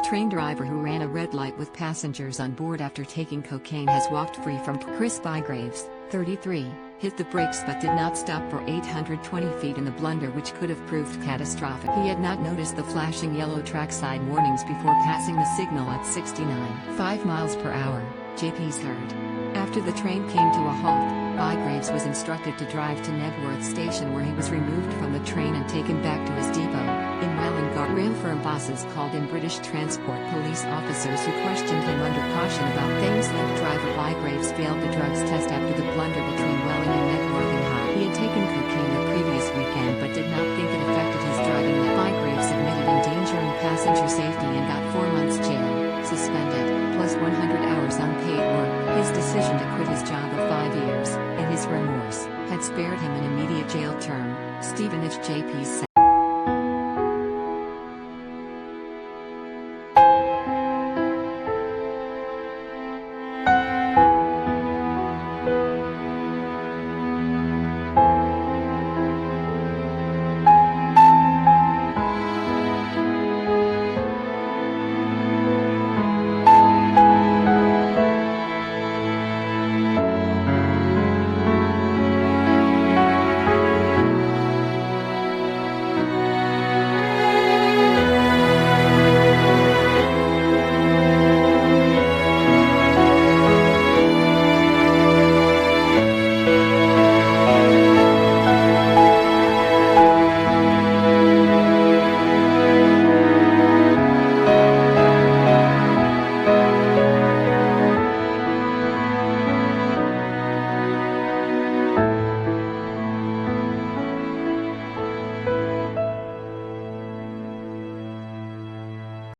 train driver who ran a red light with passengers on board after taking cocaine has walked free from Chris Bygraves, 33, hit the brakes but did not stop for 820 feet in the blunder, which could have proved catastrophic. He had not noticed the flashing yellow trackside warnings before passing the signal at 69.5 miles per hour, JPs heard. After the train came to a halt, Bygraves was instructed to drive to Knebworth Station, where he was removed from the train and taken back to his depot. In Welwyn Garden, rail firm bosses called in British transport police officers who questioned him under caution about Thameslink driver Bygraves failed the drugs test after the blunder between Welwyn and Knebworth and halt. He had taken cocaine the previous weekend but did not think it affected his driving. That Bygraves admitted endangering passenger safety and got 4 months jail, suspended, plus 100 hours unpaid work. His decision to quit his job of 5 years, and his remorse, had spared him an immediate jail term, Stevenage JPs said.